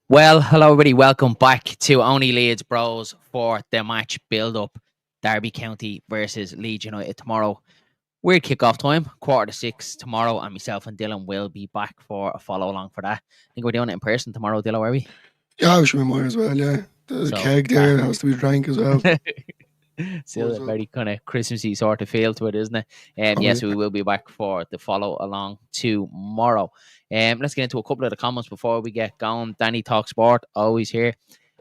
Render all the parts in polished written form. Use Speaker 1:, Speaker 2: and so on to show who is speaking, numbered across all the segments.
Speaker 1: Well, hello everybody. Welcome back to Only Leeds Bros for the match build-up. Derby County versus Leeds United tomorrow. Weird kick-off time, 5:45 tomorrow, and myself and Dylan will be back for a follow-along for that. I think we're doing it in person tomorrow, Dylan, are we?
Speaker 2: Yeah, I should be more as well. Yeah, the
Speaker 1: So
Speaker 2: keg there has to be drank as well.
Speaker 1: still a very kind of Christmassy sort of feel to it, isn't it? And
Speaker 2: Oh,
Speaker 1: yes,
Speaker 2: yeah.
Speaker 1: we will be back for the follow along tomorrow. Let's get into a couple of the comments before we get going. Danny Talk Sport, always here.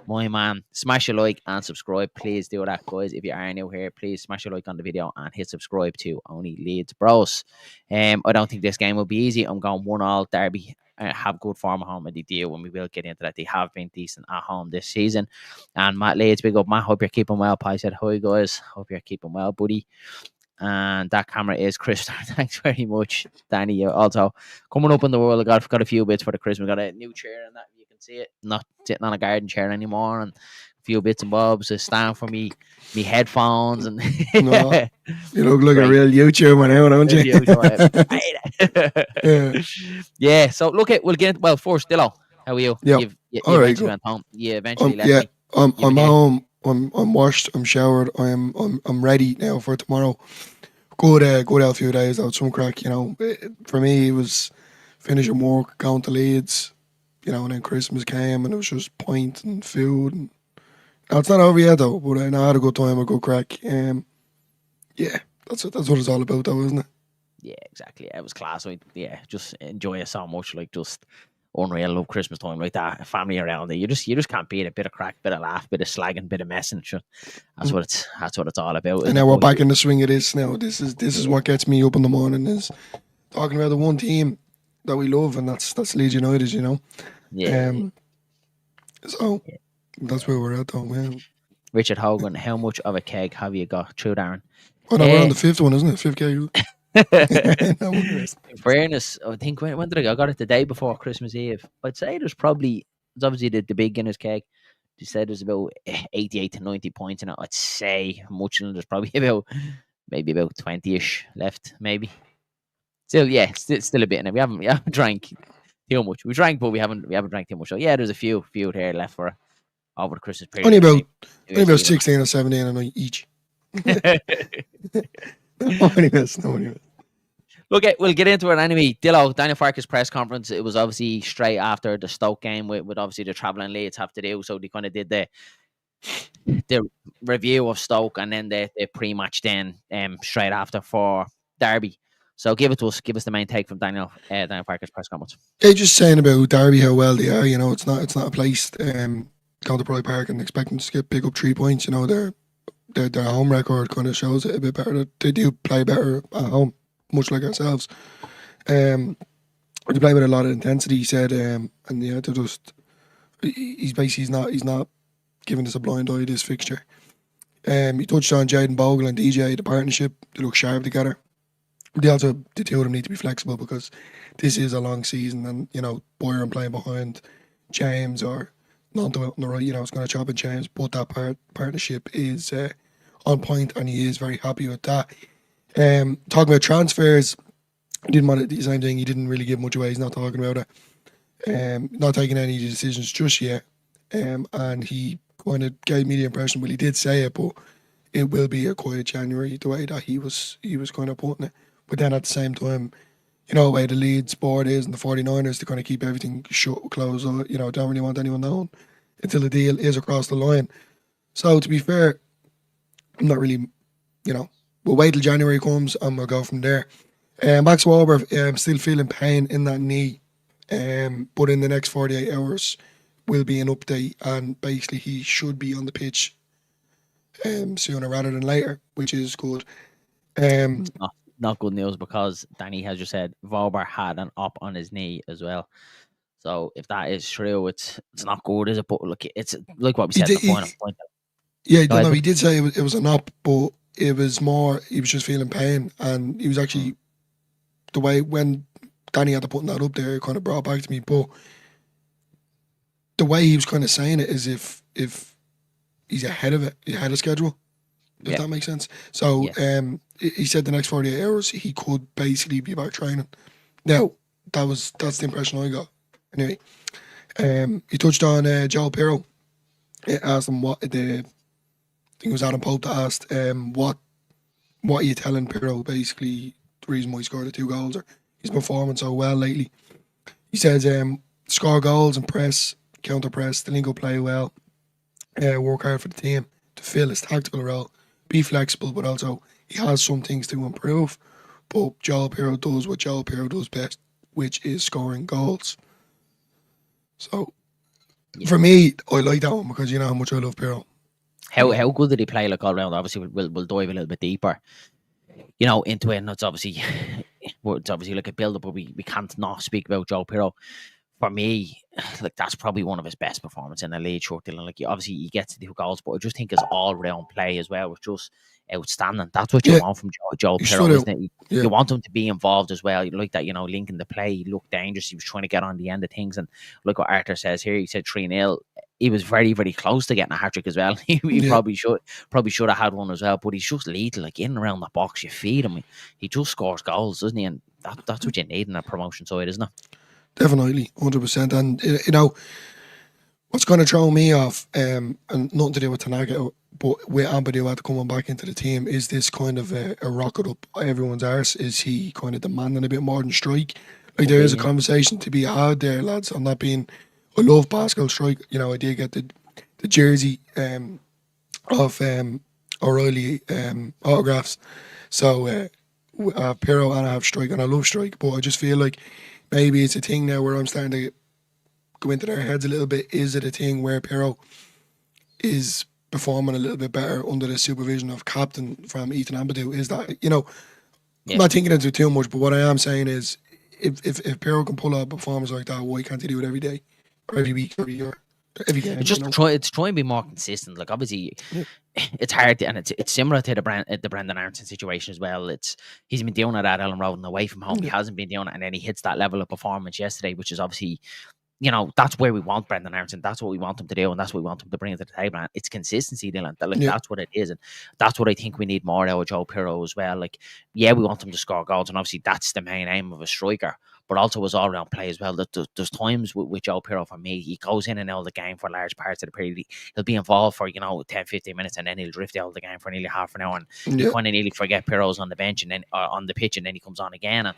Speaker 1: My man, smash a like and subscribe. Please do that, guys. If you are new here, please smash a like on the video and hit subscribe to Only Leeds Bros. I don't think this game will be easy. I'm going 1-1 Derby. Have good form at home, and they do when we will get into that. They have been decent at home this season. And Matt Leeds, big up, Matt. Hope you're keeping well. Pi said, hi, guys. Hope you're keeping well, buddy. And that camera is Chris. Thanks very much, Danny. Also, coming up in the world, I got a few bits for the Christmas. Got a new chair and that you can see it. Not sitting on a garden chair anymore, and a few bits and bobs. A stand for me headphones, and
Speaker 2: No, you look like a
Speaker 1: great.
Speaker 2: real YouTuber now, don't you? Yeah,
Speaker 1: Yeah. So look at we'll get well first. Dillo, how are you?
Speaker 2: yeah.
Speaker 1: You
Speaker 2: All right,
Speaker 1: eventually
Speaker 2: go.
Speaker 1: went home. You eventually left
Speaker 2: Yeah,
Speaker 1: me. You've
Speaker 2: I'm
Speaker 1: been
Speaker 2: at
Speaker 1: here.
Speaker 2: home. I'm washed. I'm showered. I'm ready now for tomorrow. Good out a few days out some crack. For me it was finishing work, going to Leeds. And then Christmas came and it was just pint and food. And now it's not over yet though. But I had a good time, a good crack. Yeah, that's what it's all about though, isn't it?
Speaker 1: Yeah, exactly. Yeah, it was class. Yeah, just enjoy it so much. Like just unreal. Love Christmas time like that. Family around it. You just can't beat it. Bit of crack, bit of laugh, bit of slagging, bit of messing. Sure. That's what it's all about,
Speaker 2: And
Speaker 1: isn't
Speaker 2: now
Speaker 1: it?
Speaker 2: we're
Speaker 1: But
Speaker 2: back in the swing of this. Now this is
Speaker 1: yeah,
Speaker 2: what gets me up in the morning is talking about the one team that we love, and that's Leeds United.
Speaker 1: yeah,
Speaker 2: Um, so
Speaker 1: yeah.
Speaker 2: that's where we're at, though. Man.
Speaker 1: Richard Hogan, how much of a keg have you got? True, Darren.
Speaker 2: Oh no, we're on
Speaker 1: Eh,
Speaker 2: the fifth one, isn't it? Fifth keg. No wonder it's-
Speaker 1: in fairness, I think when did I go? I got it the day before Christmas Eve. I'd say it's obviously the big Guinness keg. They said there's about 88 to 90 points in it. I'd say much of them, there's probably maybe about 20ish left, maybe. Still, yeah, still a bit in it. We haven't drank too much. We drank, but we haven't drank too much. So yeah, there's a few here left for over the Christmas
Speaker 2: only
Speaker 1: period and
Speaker 2: about
Speaker 1: maybe New
Speaker 2: only
Speaker 1: Year's
Speaker 2: about
Speaker 1: Eve.
Speaker 2: 16 or 17 a night each. No, anyways.
Speaker 1: We'll get into it anyway. Daniel Farke's press conference. It was obviously straight after the Stoke game with obviously the travelling Leeds have to do. So they kind of did the review of Stoke and then the pre-match then straight after for Derby. So give it to us. Give us the main take from Daniel Farke's press conference.
Speaker 2: Yeah, just saying about Derby how well they are. It's not a place going to Pride Park and expecting to pick up 3 points. Their home record kind of shows it a bit better. They do play better at home, much like ourselves. Um, they play with a lot of intensity. He said, and yeah, they're just he's not giving us a blind eye this fixture. He touched on Jaden Bogle and DJ, the partnership. They look sharp together. The two of them need to be flexible because this is a long season, and Byron playing behind James or Lonto out on the right, it's going to chop and change. But that partnership is on point, and he is very happy with that. Talking about transfers, he didn't want to do the same thing. He didn't really give much away. He's not talking about it. Not taking any decisions just yet. And he kind of gave me the impression, well, he did say it, but it will be a quiet January, the way that he was kind of putting it. But then at the same time, the way the Leeds board is and the 49ers to kind of keep everything shut, closed, don't really want anyone known until the deal is across the line. So to be fair, I'm not really, we'll wait till January comes and we'll go from there. Max Wahlberg, still feeling pain in that knee, but in the next 48 hours will be an update, and basically he should be on the pitch sooner rather than later, which is good. Um,
Speaker 1: Not good news because Danny has just said Valber had an op on his knee as well. So if that is true, it's not good, is it? But look, it's like what we
Speaker 2: he
Speaker 1: said in
Speaker 2: did,
Speaker 1: the final point.
Speaker 2: yeah,
Speaker 1: Go
Speaker 2: no,
Speaker 1: ahead,
Speaker 2: no, he
Speaker 1: buddy.
Speaker 2: did say it was an op, but it was more he was just feeling pain, and he was
Speaker 1: Mm.
Speaker 2: actually the way when Danny had to put that up there, it kind of brought it back to me. But the way he was kind of saying it is if he's ahead of it, ahead of schedule, if
Speaker 1: Yeah,
Speaker 2: that makes sense. So
Speaker 1: yeah,
Speaker 2: he said the next 48 hours he could basically be back training. Now that's the impression I got. Anyway, He touched on Joe Pirro. Asked him what I think it was Adam Pope that asked what are you telling Pirro, basically the reason why he scored the 2 goals or he's performing so well lately. He says score goals and press, counter press, the link play well, work hard for the team to fill his tactical role, be flexible, but also he has some things to improve. But Joel Pirro does what Joel Pirro does best, which is scoring goals. So for me, I like that one because you know how much I love Pirro.
Speaker 1: How good did he play like all round? Obviously, we'll dive a little bit deeper, into it. And it's obviously like a build up, but we can't not speak about Joe Pirro. For me, like that's probably one of his best performances in the league. Short Dylan, like obviously he gets the 2 goals, but I just think his all round play as well was just outstanding. That's what you want from Joe Pirro, isn't it? You want him to be involved as well. You like that, linking the play. He looked dangerous. He was trying to get on the end of things, and look what Arthur says here. He said 3-0. He was very, very close to getting a hat trick as well. he probably should have had one as well. But he's just lethal, like in and around the box. You feed him, he just scores goals, doesn't he? And that's what you need in a promotion side, isn't it?
Speaker 2: Definitely, 100%. And what's going to throw me off, and nothing to do with Tanaka, but with Ampadu coming back into the team, is this kind of a rocket up everyone's arse? Is he kind of demanding a bit more than Strike? Like there is a conversation to be had there, lads. I'm not being. I love Pascal Strike. I did get the jersey of O'Reilly autographs. So I have Pirro and I have Strike, and I love Strike, but I just feel like maybe it's a thing now where I'm starting to go into their heads a little bit. Is it a thing where Pirro is performing a little bit better under the supervision of captain from Ethan Ampadu? Is that, I'm not thinking into it too much, but what I am saying is if Pirro can pull out a performance like that, why can't he do it every day or every week or every year? Every game,
Speaker 1: it's trying to be more consistent. Like obviously, it's hard, and it's similar to the Brendan Aronson situation as well. He's been doing it at Ellen Road and away from home. He hasn't been doing it, and then he hits that level of performance yesterday, which is obviously, that's where we want Brendan Aronson. That's what we want him to do, and that's what we want him to bring to the table. And it's consistency, Dylan. That's what it is, and that's what I think we need more out of Joe Pirro as well. Like, we want him to score goals, and obviously that's the main aim of a striker. But also his all-round play as well. There's times with Joe Pirro, for me, he goes in and out of the game for large parts of the period. He'll be involved for 10, 15 minutes, and then he'll drift out of the game for nearly half an hour, and you kind of nearly forget Pirro's on the bench and then on the pitch, and then he comes on again. And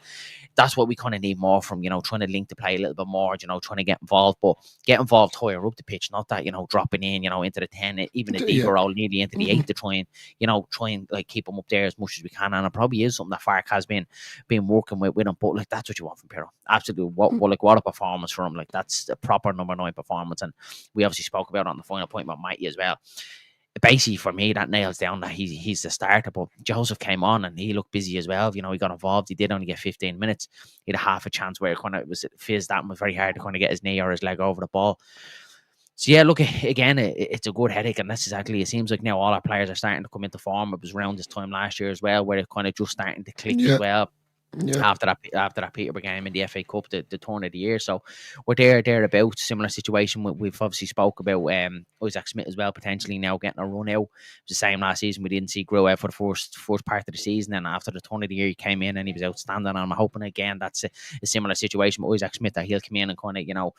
Speaker 1: that's what we kind of need more from, trying to link the play a little bit more, trying to get involved, but get involved higher up the pitch, not that, dropping in, into the 10, even a deeper role, nearly into the 8 to try and like keep him up there as much as we can. And it probably is something that Fark has been working with him, but like that's what you want from Pirro. Absolutely. What a performance from him. Like that's a proper number 9 performance. And we obviously spoke about it on the final point about Mighty as well. Basically, for me, that nails down that he's the starter. But Joseph came on and he looked busy as well. He got involved. He did only get 15 minutes. He had a half a chance where it was fizzed out and was very hard to kind of get his knee or his leg over the ball. So yeah, look, again, it's a good headache, and that's exactly. It seems like now all our players are starting to come into form. It was around this time last year as well, where it kind of just starting to click as well. Yeah. After that Peterborough game in the FA Cup, the turn of the year. So we're thereabouts. Similar situation. We've obviously spoke about Isaac Smith as well, potentially now getting a run out. It was the same last season. We didn't see grow out for the first part of the season, and after the turn of the year he came in and he was outstanding. And I'm hoping again that's a similar situation with Isaac Smith, that he'll come in and kind of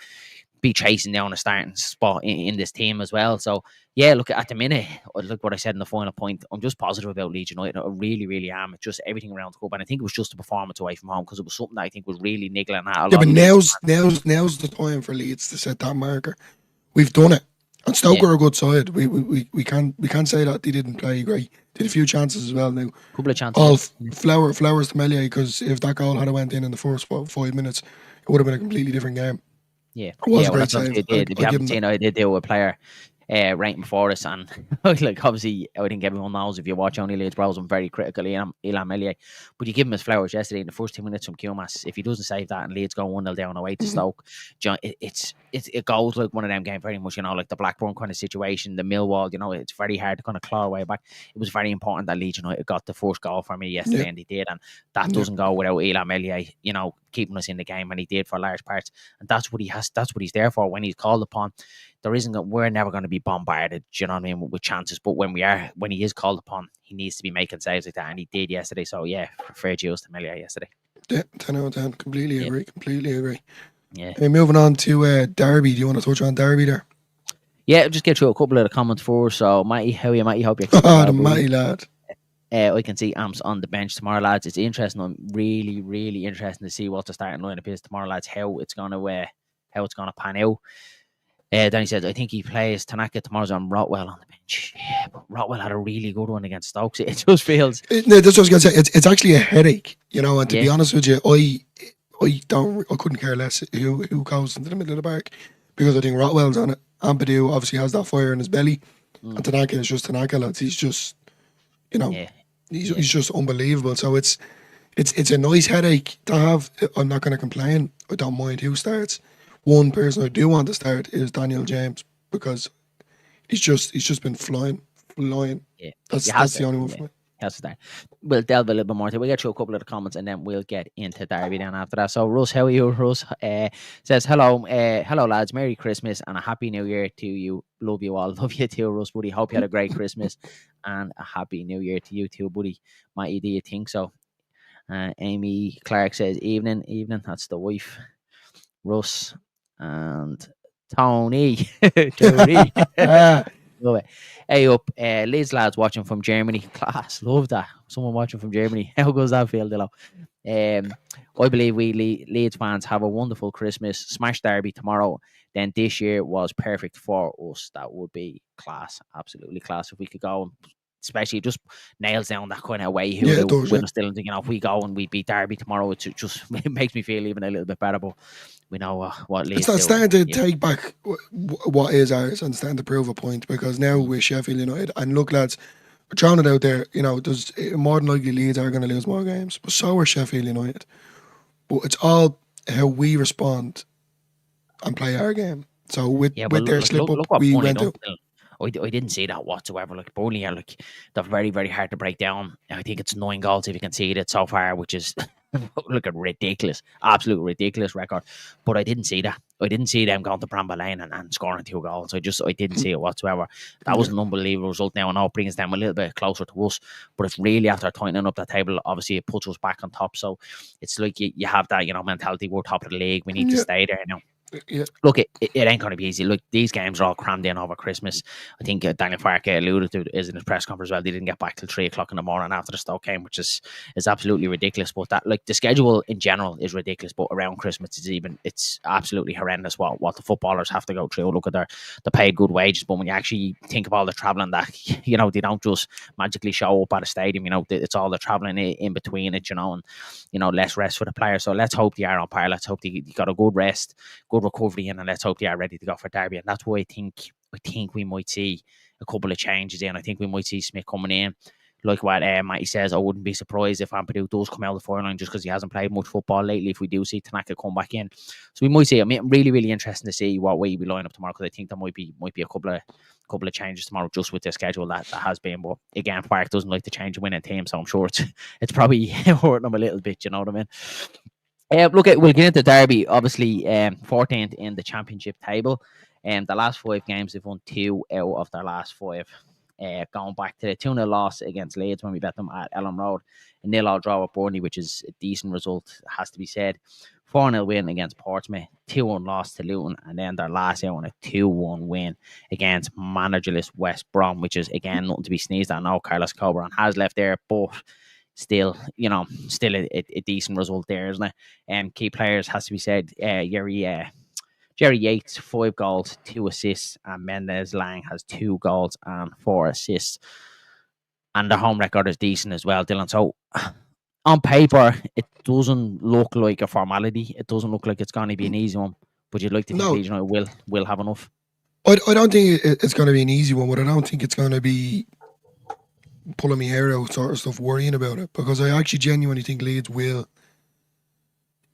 Speaker 1: be chasing down a starting spot in this team as well. So yeah, look, at the minute, look what I said in the final point, I'm just positive about Leeds United. I really, really am. It's just everything around the club, and I think it was just a performance away from home, because it was something that I think was really niggling at a lot.
Speaker 2: Yeah, but now's the time for Leeds to set that marker. We've done it, and Stoke are a good side. We can't say that they didn't play great. Did a few chances as well. Now,
Speaker 1: couple of chances.
Speaker 2: All flowers to Melier, because if that goal had went in the first 5 minutes, it would have been a completely different game.
Speaker 1: Yeah, that's what they did. If you haven't seen it, they did with a player right before us, and like obviously I think everyone knows, if you watch only Leeds Bros, I'm very critical of Ilan Melier, but you give him his flowers yesterday in the first 2 minutes from Kumas. If he doesn't save that and Leeds go 1-0 down away to Stoke, it goes like one of them games, very much like the Blackburn kind of situation, the Millwall. It's very hard to kind of claw away back. It was very important that Leeds United got the first goal for me yesterday, and they did, and that doesn't go without Ilan Melier, keeping us in the game, and he did for large parts, and that's what he's there for when he's called upon. We're never going to be bombarded, do you know what I mean, with chances, but when he is called upon, he needs to be making saves like that, and he did yesterday. So yeah, fair dues to Melier yesterday.
Speaker 2: Yeah, 10 out of 10. Completely agree.
Speaker 1: Yeah.
Speaker 2: Moving on to Derby. Do you want to touch on Derby there?
Speaker 1: Yeah, just get through a couple of the comments first. So, Matty, how are you, Matty? Hope you're keeping
Speaker 2: The
Speaker 1: well, buddy.
Speaker 2: mighty lad.
Speaker 1: I can see Amps on the bench tomorrow, lads. It's interesting. I'm really, really interesting to see what the starting lineup is tomorrow, lads. How it's gonna pan out. Then he says, I think he plays Tanaka tomorrow's on Rotwell on the bench. Yeah, but Rotwell had a really good one against Stokes. It just feels,
Speaker 2: No, that's what I was gonna say. It's actually a headache, you know. And to
Speaker 1: yeah,
Speaker 2: be honest with you, I couldn't care less who goes into the middle of the park because I think Rotwell's on it. Ampadu obviously has that fire in his belly, and
Speaker 1: mm,
Speaker 2: Tanaka is just Tanaka, lads. He's just, you know,
Speaker 1: yeah,
Speaker 2: he's
Speaker 1: yeah,
Speaker 2: just unbelievable. So it's a nice headache to have. I'm not going to complain. I don't mind who starts. One person I do want to start is Daniel James because he's just been flying.
Speaker 1: yeah. You have
Speaker 2: That's
Speaker 1: to,
Speaker 2: the only one
Speaker 1: yeah.
Speaker 2: for me.
Speaker 1: Has to start. We'll delve a little bit more. We'll get through a couple of the comments and then we'll get into Derby then after that. So, Russ, how are you? Russ says, hello, lads. Merry Christmas and a Happy New Year to you. Love you all. Love you too, Russ, buddy. Hope you had a great Christmas and a Happy New Year to you too, buddy. Might do you think so? Amy Clark says, evening. That's the wife. Russ and Tony. Tony. Love it. Hey up, Leeds lads watching from Germany. Class, love that. Someone watching from Germany. How goes that feel, Dillo? I believe we Leeds fans have a wonderful Christmas. Smash Derby tomorrow. Then this year was perfect for us. That would be class, absolutely class. If we could go and especially just nails down that kind of way who
Speaker 2: Yeah,
Speaker 1: they
Speaker 2: it does. Yeah.
Speaker 1: win us still. You know, if we go and we beat Derby tomorrow, it just it makes me feel even a little bit better. But we know what
Speaker 2: It's
Speaker 1: Leeds
Speaker 2: not
Speaker 1: do.
Speaker 2: starting to
Speaker 1: Yeah.
Speaker 2: take back what is ours and starting to prove a point because now
Speaker 1: Mm.
Speaker 2: with Sheffield United and look lads, throwing it out there, you know, there's more than likely Leeds are going to lose more games, but so are Sheffield United. But it's all how we respond and play our game. So with
Speaker 1: Yeah, but
Speaker 2: with their slip up,
Speaker 1: look what
Speaker 2: we
Speaker 1: Burnley
Speaker 2: went
Speaker 1: done.
Speaker 2: out.
Speaker 1: I didn't see that whatsoever. Like Burnley are like they're very very hard to break down. I think it's 9 goals if you can see it so far, which is look at ridiculous, absolute ridiculous record. But I didn't see that. I didn't see them going to Bramble Lane and scoring 2 goals. I didn't see it whatsoever. That was
Speaker 2: Yeah,
Speaker 1: an unbelievable result. Now I know it brings them a little bit closer to us, but it's really after tightening up that table. Obviously, it puts us back on top. So it's like you have that mentality. We're top of the league. We need to
Speaker 2: yeah,
Speaker 1: stay there now.
Speaker 2: yeah.
Speaker 1: Look, it ain't going to be easy. Look, these games are all crammed in over Christmas. I think Daniel Farke alluded to is in his press conference as well. They didn't get back till 3 o'clock in the morning after the Stoke game, which is absolutely ridiculous. But that like the schedule in general is ridiculous. But around Christmas, it's absolutely horrendous what the footballers have to go through. Look at the paid good wages, but when you actually think of all the travelling that they don't just magically show up at a stadium. It's all the travelling in between it. And less rest for the players. So let's hope they are on par. Let's hope they got a good rest, good recovery in, and let's hope they are ready to go for Derby. And that's why I think we might see a couple of changes in. I think we might see Smith coming in. Like what Matty says, I wouldn't be surprised if Ampadu does come out of the fire line just because he hasn't played much football lately. If we do see Tanaka come back in, so we might see. I mean, really, really interesting to see what way we line up tomorrow because I think there might be a couple of changes tomorrow just with the schedule that has been. But again, Park doesn't like to change a winning team, so I'm sure it's probably hurting him a little bit. You know what I mean? We'll get into Derby. Obviously, 14th in the championship table. The last 5 games, they've won 2 out of their last 5. Going back to the 2-0 loss against Leeds when we bet them at Ellen Road, a 0-0 draw with Burnley, which is a decent result, has to be said. 4-0 win against Portsmouth, 2-1 loss to Luton, and then their last out on a 2-1 win against managerless West Brom, which is again nothing to be sneezed at. I know Carlos Coburn has left there, but still, still a decent result there, isn't it? Key players has to be said. Jerry Yates, 5 goals, 2 assists, and Mendes Lang has 2 goals and 4 assists. And the home record is decent as well, Dylan. So on paper, it doesn't look like a formality. It doesn't look like it's going to be an easy one. But you'd like to think
Speaker 2: No,
Speaker 1: Leeds United will have enough.
Speaker 2: I don't think it's going to be an easy one, but I don't think it's going to be pulling me hair out sort of stuff, worrying about it, because I actually genuinely think Leeds will.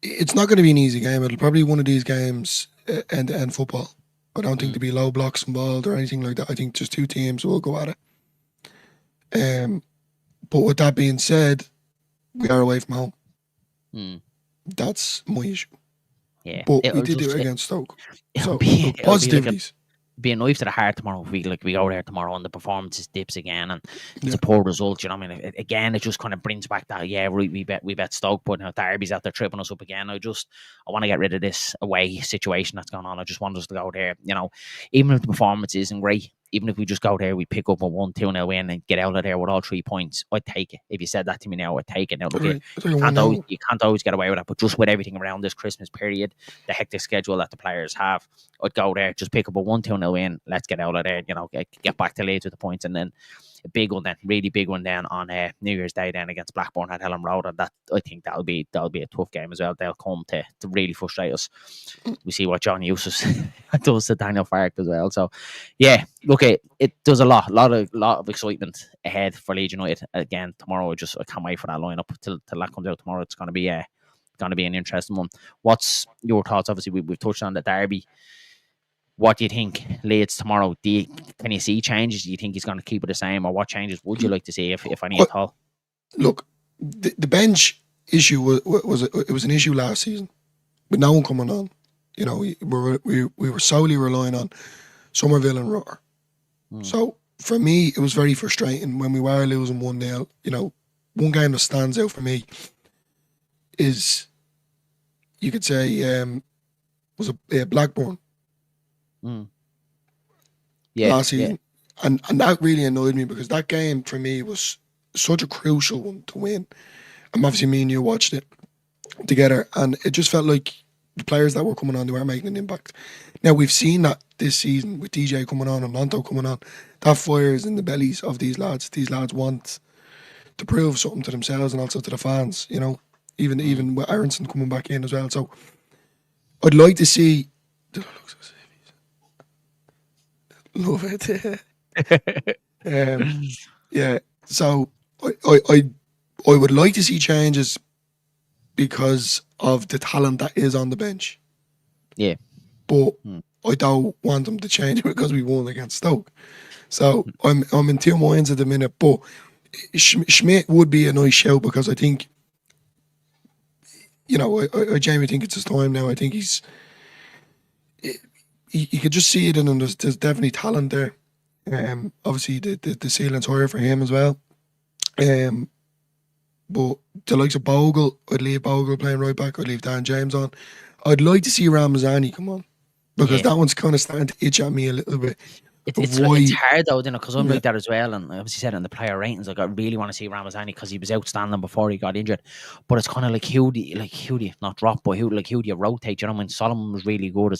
Speaker 2: It's not going to be an easy game. It'll probably be one of these games end-to-end football. I don't think
Speaker 1: Mm.
Speaker 2: there'll be low blocks involved or anything like that. I think just two teams will go at it. But with that being said, we are away from home.
Speaker 1: Mm.
Speaker 2: That's my issue.
Speaker 1: Yeah,
Speaker 2: But we
Speaker 1: it'll
Speaker 2: did do
Speaker 1: just
Speaker 2: it against Stoke.
Speaker 1: it'll
Speaker 2: So
Speaker 1: be
Speaker 2: look,
Speaker 1: it'll be like a
Speaker 2: positivities.
Speaker 1: be a knife to the heart tomorrow if we go there tomorrow and the performances dips again and it's
Speaker 2: Yeah,
Speaker 1: a poor result. You know what I mean? Again, it just kind of brings back that right, we bet Stoke, but now Derby's out there tripping us up again. I want to get rid of this away situation that's going on. I just want us to go there. Even if the performance isn't great, even if we just go there, we pick up a 1-2 win and get out of there with all 3 points. I'd take it. If you said that to me now, I'd take it. Now look,
Speaker 2: right. I think 1-0.
Speaker 1: you can't always get away with that, but just with everything around this Christmas period, the hectic schedule that the players have, I'd go there, just pick up a 1-2 win. Let's get out of there. Get back to Leeds with the points, and then a big one, then really big one, then on New Year's Day, then against Blackburn at Helen Road, and that I think that'll be a tough game as well. They'll come to really frustrate us. We see what John Eustace does to Daniel Farke as well. So, yeah, look, it does a lot of excitement ahead for Leeds United again tomorrow. I can't wait for that lineup till that comes out tomorrow. It's going to be an interesting one. What's your thoughts? Obviously, we've touched on the Derby. What do you think Leeds tomorrow? Can you see changes? Do you think he's going to keep it the same, or what changes would you like to see, if any at all?
Speaker 2: Look, the bench issue was an issue last season, with no one coming on. We were solely relying on Somerville and Roar. So for me, it was very frustrating when we were losing 1-0. One game that stands out for me is, you could say, was a Blackburn. Last season. And that really annoyed me, because that game for me was such a crucial one to win. And obviously me and you watched it together, and it just felt like the players that were coming on, they weren't making an impact. Now we've seen that this season with DJ coming on and Lonto coming on. That fires in the bellies of these lads. These lads want to prove something to themselves and also to the fans, even with Aronson coming back in as well. So I'd like to see. Love it. Yeah. So I would like to see changes because of the talent that is on the bench.
Speaker 1: Yeah.
Speaker 2: But I don't want them to change because we won against Stoke. So I'm in two minds at the minute. But Schmidt would be a nice shout, because I think, I genuinely think it's his time now. I think you could just see it in him. There's definitely talent there. Obviously the ceiling's higher for him as well. But the likes of Bogle, I'd leave Bogle playing right back. I'd leave Dan James on. I'd like to see Ramazani come on, because that one's kind of starting to itch at me a little bit.
Speaker 1: It's hard though, because I'm like that as well, and I obviously said in the player ratings, like, I really want to see Ramazani because he was outstanding before he got injured. But it's kind of like who do you not drop, but who do you rotate? When Solomon was really good,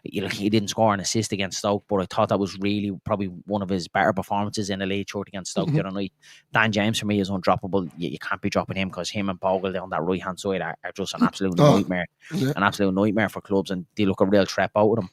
Speaker 1: he didn't score an assist against Stoke, but I thought that was really probably one of his better performances in the league short against Stoke the other night. Dan James for me is undroppable. You can't be dropping him, because him and Bogle down that right hand side are just an absolute nightmare, an absolute nightmare for clubs, and they look a real threat out of them.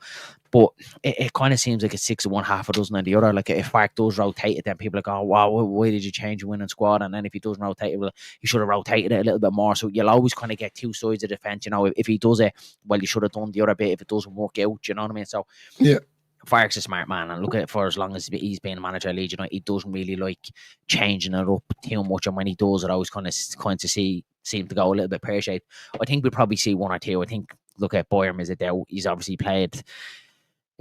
Speaker 1: But it kind of seems like it's 6 of one, half a dozen of the other. Like, if Farke does rotate it, then people are going, wow, why did you change your winning squad? And then if he doesn't rotate it, well, you should have rotated it a little bit more. So you'll always kind of get two sides of the fence. If he does it, well, you should have done the other bit if it doesn't work out. You know what I mean? So
Speaker 2: yeah,
Speaker 1: Farke's a smart man, and look at it, for as long as he's been a manager of Leeds, he doesn't really like changing it up too much. And when he does, it always kind of seem to go a little bit pear-shaped. I think we'll probably see one or two. I think, look at Boyerm is a doubt. He's obviously played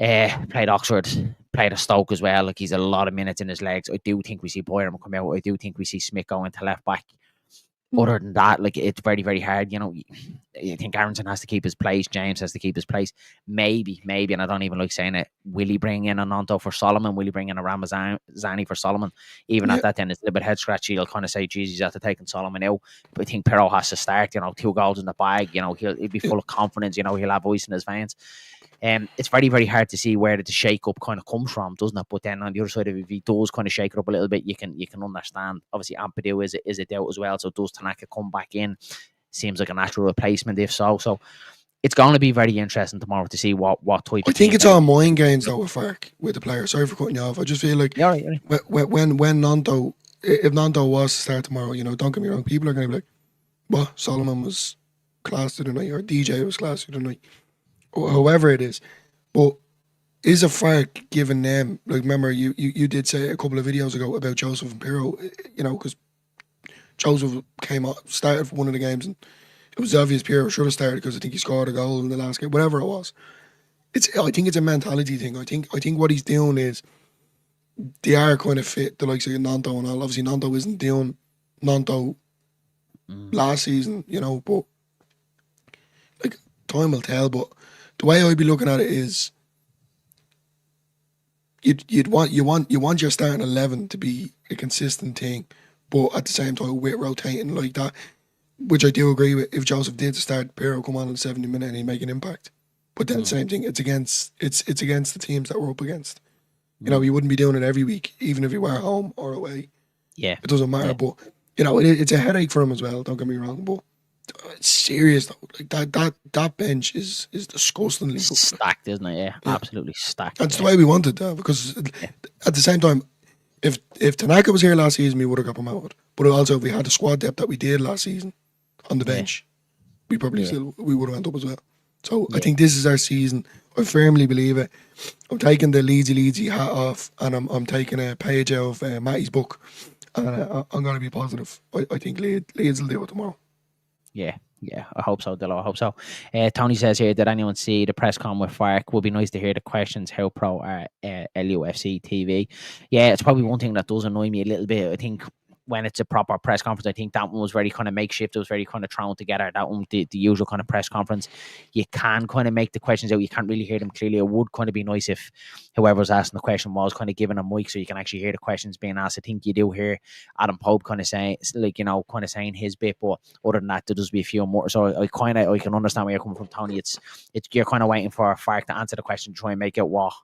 Speaker 1: Oxford, played a Stoke as well. Like, he's a lot of minutes in his legs. I do think we see Boyerm come out. I do think we see Smith going to left back. Other than that, like, it's very, very hard. I think Aronson has to keep his place. James has to keep his place. Maybe, and I don't even like saying it, will he bring in a Nanto for Solomon? Will he bring in a Ramazani for Solomon? Even at that, then it's a little bit head scratchy. He'll kind of say, geez, he's after taking Solomon out. But I think Perro has to start. 2 goals in the bag. He'll be full of confidence. He'll have voice in his veins. It's very, very hard to see where the shake up kind of comes from, doesn't it? But then on the other side of it, if he does kind of shake it up a little bit, you can understand. Obviously, Ampadu is a doubt as well. So does Tanaka come back in? Seems like a natural replacement if so. So it's going to be very interesting tomorrow to see what type.
Speaker 2: I think it's all mind games though with Farke, with the players. Sorry for cutting you off. I just feel like when Nanto, if Nanto was to start tomorrow, don't get me wrong, people are going to be like, well, Solomon was class to the night, or DJ was class to the night, or however it is. But is a Farke giving them, like, remember you did say a couple of videos ago about Joseph and Pirro, because Joseph started for one of the games, and it was obvious Pirro should have started because I think he scored a goal in the last game, whatever it was. I think it's a mentality thing. I think what he's doing is they are kind of fit the likes of Nanto and all. Obviously, Nanto isn't doing Nanto last season, but like time will tell. But the way I'd be looking at it is you want your starting 11 to be a consistent thing, but at the same time with rotating like that, which I do agree with. If Joseph did start, Pero come on in the 70 minute and he'd make an impact. But then same thing, it's against the teams that we're up against. You wouldn't be doing it every week, even if you were home or away.
Speaker 1: Yeah,
Speaker 2: it doesn't matter. But it's a headache for him as well. Don't get me wrong, but it's serious though. Like that bench is disgustingly
Speaker 1: stacked, isn't it? Yeah, absolutely stacked.
Speaker 2: That's the way we wanted to, because at the same time, if Tanaka was here last season, we would have got promoted. But also, if we had the squad depth that we did last season on the bench, we probably we would have went up as well. So I think this is our season. I firmly believe it. I'm taking the Leedsy hat off, and I'm taking a page out of Matty's book, and I'm going to be positive. I think Leeds will do it tomorrow.
Speaker 1: Yeah, I hope so, Dilo. I hope so. Tony says here, did anyone see the press con with Fark? Would be nice to hear the questions. How pro are LUFC TV? Yeah, it's probably one thing that does annoy me a little bit. I think when it's a proper press conference, I think that one was very kind of makeshift. It was very kind of thrown together. That one, the usual kind of press conference, you can kind of make the questions out. You can't really hear them clearly. It would kind of be nice if whoever's asking the question was kind of given a mic so you can actually hear the questions being asked. I think you do hear Adam Pope kind of saying, like, kind of saying his bit, but other than that, there does be a few more. So I can understand where you're coming from, Tony. It's you're kind of waiting for Fark to answer the question to try and make it what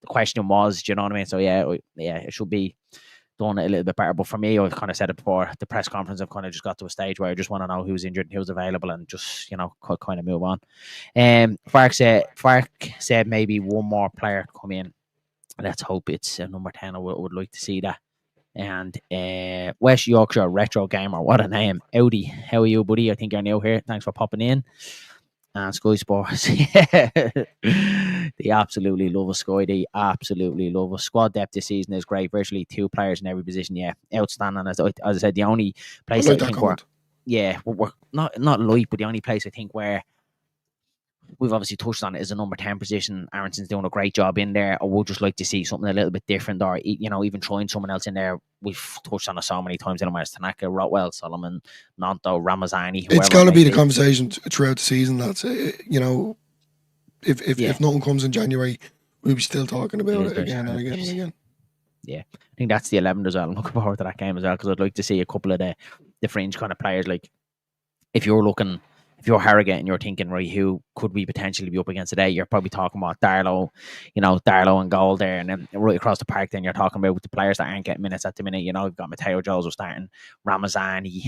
Speaker 1: the question was. Do you know what I mean? So yeah, it should be done a little bit better. But for me, I've kind of said it before, the press conference, I've kind of just got to a stage where I just want to know who's injured and who's available and just, kind of move on. Fark said maybe one more player to come in. Let's hope it's number 10. I would like to see that. And West Yorkshire Retro Gamer, what a name. Audi, how are you, buddy? I think you're new here. Thanks for popping in. And Sky Sports, they absolutely love a Sky. They absolutely love a squad depth this season is great. Virtually 2 players in every position. Yeah, outstanding. As I said, the only place I think we're not light, but the only place I think where we've obviously touched on it is the number 10 position. Aronson's doing a great job in there. I would just like to see something a little bit different, or even trying someone else in there. We've touched on it so many times in the Tanaka, Rotwell, Solomon, Nanto, Ramazani.
Speaker 2: It's going to be the conversation throughout the season. That's if nothing comes in January, we'll be still talking about it again and again and again.
Speaker 1: Yeah, I think that's the 11th as well. I'm looking forward to that game as well, because I'd like to see a couple of the fringe kind of players. Like if you're Harrogate and you're thinking, right, who could we potentially be up against today? You're probably talking about Darlow and goal there, and then right across the park, then you're talking about the players that aren't getting minutes at the minute. You've got Matteo Joseph starting, Ramazani,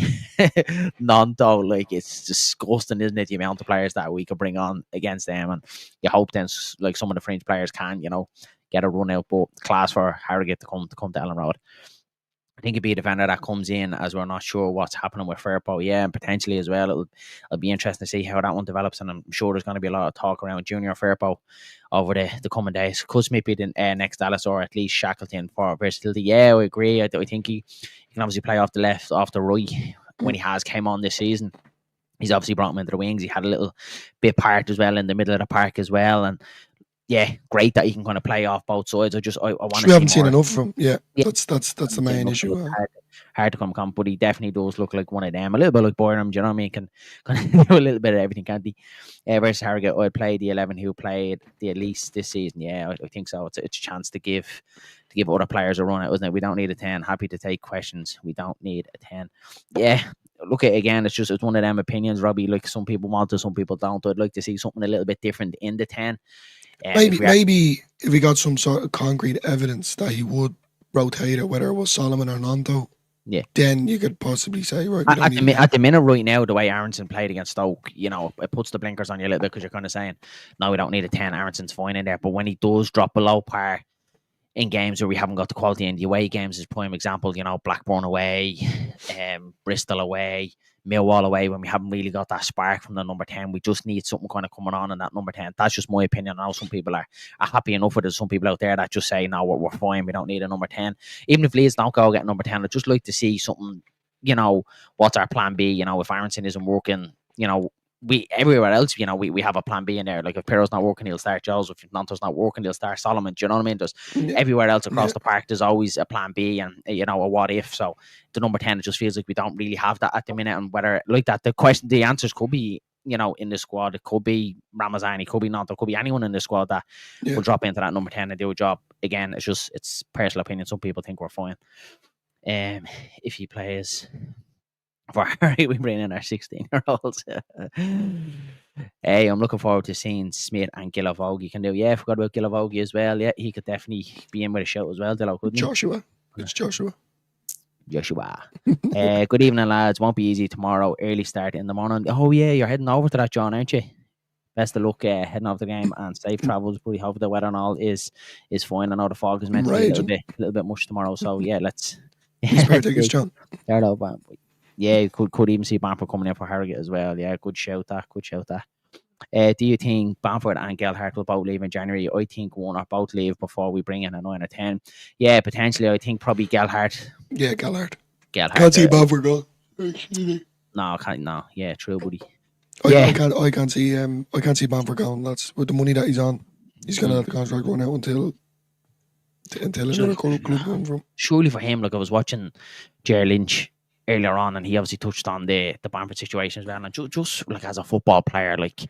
Speaker 1: Nanto. Like, it's disgusting, isn't it? The amount of players that we could bring on against them, and you hope then, like, some of the fringe players can, get a run out. But class for Harrogate to come to Ellen Road. I think it'd be a defender that comes in, as we're not sure what's happening with Firpo. Yeah, and potentially as well, it'll be interesting to see how that one develops. And I'm sure there's going to be a lot of talk around Junior Firpo over the coming days. Could Smith be the next Dallas, or at least Shackleton for versatility? Yeah, I agree. I think he can obviously play off the left, off the right when he has came on this season. He's obviously brought him into the wings. He had a little bit part as well in the middle of the park as well. And yeah, great that he can kind of play off both sides. I want to.
Speaker 2: We haven't seen enough from. Yeah, that's the main issue.
Speaker 1: Hard to come, but he definitely does look like one of them. A little bit like Boyram, do you know what I mean? Can do a little bit of everything, can't he? Versus Harrogate, I'd play the 11 who played the at least this season. Yeah, I think so. It's a chance to give other players a run out, isn't it? We don't need a 10. Happy to take questions. We don't need a 10. Yeah. Look at again, it's one of them opinions, Robbie. Like, some people want to, some people don't. I'd like to see something a little bit different in the 10.
Speaker 2: Maybe if we got some sort of concrete evidence that he would rotate it, whether it was Solomon or Nanto, then you could possibly say, right.
Speaker 1: At the minute, right now, the way Aronson played against Stoke, it puts the blinkers on you a little bit, because you're kind of saying, no, we don't need a 10. Aronson's fine in there. But when he does drop below par in games where we haven't got the quality in the away games, as prime example, Blackburn away, Bristol away, Millwall away, when we haven't really got that spark from the number 10, we just need something kind of coming on in that number 10. That's just my opinion. I know some people are happy enough with it. Some people out there that just say, no, we're fine, we don't need a number 10. Even if Leeds don't go get number 10, I'd just like to see something, what's our plan B? If Aronson isn't working, we everywhere else, we have a plan B in there. Like if Piro's not working, he'll start Joseph. If Nanto's not working, he'll start Solomon. Do you know what I mean? There's
Speaker 2: Yeah,
Speaker 1: everywhere else across
Speaker 2: yeah,
Speaker 1: the park, there's always a plan B and a what if. So the number 10, it just feels like we don't really have that at the minute. And whether like that, the answers could be in the squad. It could be Ramazani, could be Nanto, could be anyone in the squad that
Speaker 2: yeah.
Speaker 1: will drop into that number 10 and do a job. Again, it's personal opinion. Some people think we're fine. If he plays for Harry, we bring in our 16-year-olds. Hey, I'm looking forward to seeing Smith and Gilavogi can do. Yeah, I forgot about Gilavogi as well. Yeah, he could definitely be in with a shout as well, Dillo, couldn't he?
Speaker 2: Joshua. It's Joshua.
Speaker 1: Good evening, lads. Won't be easy tomorrow. Early start in the morning. Oh, yeah, you're heading over to that, John, aren't you? Best of luck heading over the game and safe travels. Pretty hope the weather and all is fine. I know the fog is meant to be a little bit much tomorrow. So, yeah, let's...
Speaker 2: Spare tickets, John.
Speaker 1: Yeah, you could even see Bamford coming in for Harrogate as well. Yeah, good shout that. Do you think Bamford and Gelhardt will both leave in January? I think one or both leave before we bring in a 9 or 10. Yeah, potentially. I think probably Gelhardt.
Speaker 2: Yeah, Gelhardt.
Speaker 1: Gelhardt.
Speaker 2: Can't see Bamford go.
Speaker 1: No, can't. No, yeah, true, buddy.
Speaker 2: I can't see Bamford going. That's with the money that he's on. He's gonna let the contract run out until another club comes from.
Speaker 1: Surely for him, like I was watching Jerry Lynch earlier on, and he obviously touched on the Bamford situation as well. And just like as a football player, like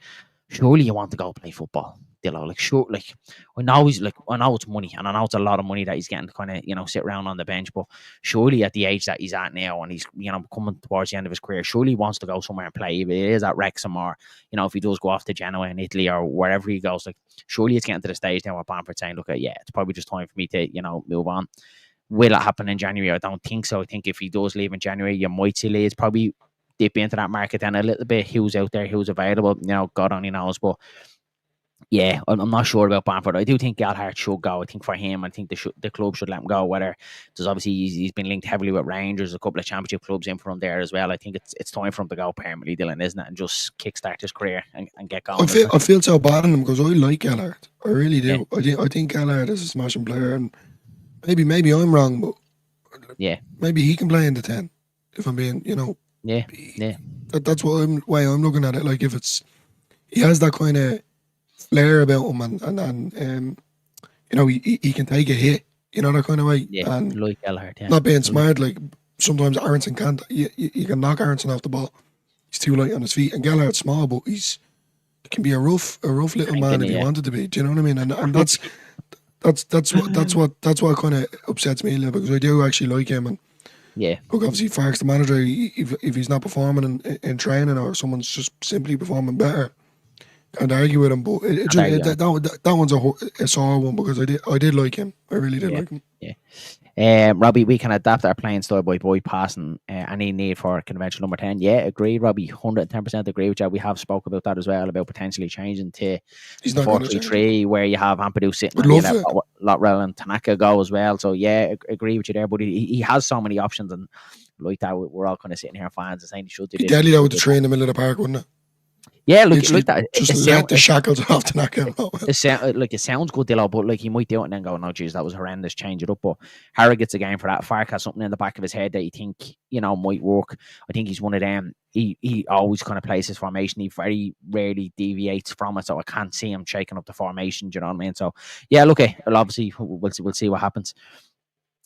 Speaker 1: surely you want to go play football, Dillo. Like sure, like I know it's money, and I know it's a lot of money that he's getting to kind of sit around on the bench. But surely at the age that he's at now, and he's coming towards the end of his career, surely he wants to go somewhere and play. If it is at Wrexham or if he does go off to Genoa in Italy or wherever he goes, like surely it's getting to the stage now where Bamford saying, look, it's probably just time for me to move on. Will it happen in January? I don't think so. I think if he does leave in January, you might see Leeds probably dip into that market then a little bit. Who's out there, who's available, God only knows. But yeah, I'm not sure about Bamford. I do think Gelhardt should go. I think for him, I think the club should let him go. Whether there's obviously he's been linked heavily with Rangers, a couple of championship clubs in from there as well. I think it's time for him to go permanently, Dylan, isn't it? And just kickstart his career and get going.
Speaker 2: I feel so bad on him because I like Gelhardt. I really do. Yeah. I think Gelhardt is a smashing player, and maybe I'm wrong, but maybe he can play in the 10. If I'm being, that's why I'm looking at it. Like if he has that kind of flair about him, and he can take a hit, that kind of way.
Speaker 1: Yeah,
Speaker 2: and
Speaker 1: like Gelhardt,
Speaker 2: not being smart. Like sometimes Aronson can't. You can knock Aronson off the ball. He's too light on his feet, and Gelhardt's small, but he can be a rough little man if he wanted to be. Do you know what I mean? And that's. That's what kind of upsets me a little bit because I do actually like him, and look, obviously Fark's the manager. If he's not performing in training or someone's just simply performing better, can't argue with him. But that one's a sore one because I did like him. I really did like him.
Speaker 1: Robbie, we can adapt our playing style by bypassing any need for conventional number 10. Yeah, agree, Robbie. 110% agree with you. We have spoke about that as well, about potentially changing to 4-3-3 where you have Ampadu sitting and you let Lottrell and Tanaka go as well. So yeah, agree with you there. But he has so many options, and like that, we're all kind of sitting here fans and saying he should do this.
Speaker 2: Deadly with the train in the middle of the park, wouldn't it?
Speaker 1: Yeah, like that.
Speaker 2: Just let the shackles off to knock him out.
Speaker 1: It sounds good, Dillo, but like he might do it and then go, no, geez, that was horrendous, change it up. But Harrogate's a game for that. Fark has something in the back of his head that you think, might work. I think he's one of them. He always kind of plays his formation. He very rarely deviates from it, so I can't see him shaking up the formation, do you know what I mean? So, yeah, look, obviously, we'll see what happens.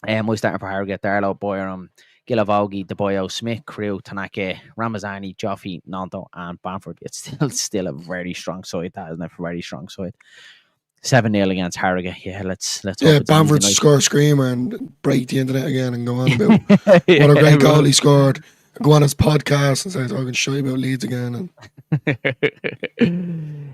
Speaker 1: We're starting for Harrogate, Darlow, Boyer, Gilavogi, De Boyo, Smith, Crew, Tanaka, Ramazani, Joffe, Nanto, and Bamford. It's still a very strong side, that isn't it? A very strong side. 7-0 against Harrogate. Yeah, let's hope
Speaker 2: Bamford score a screamer and break the internet again and go on about what a great goal he scored. Go on his podcast and say talking shit about Leeds again.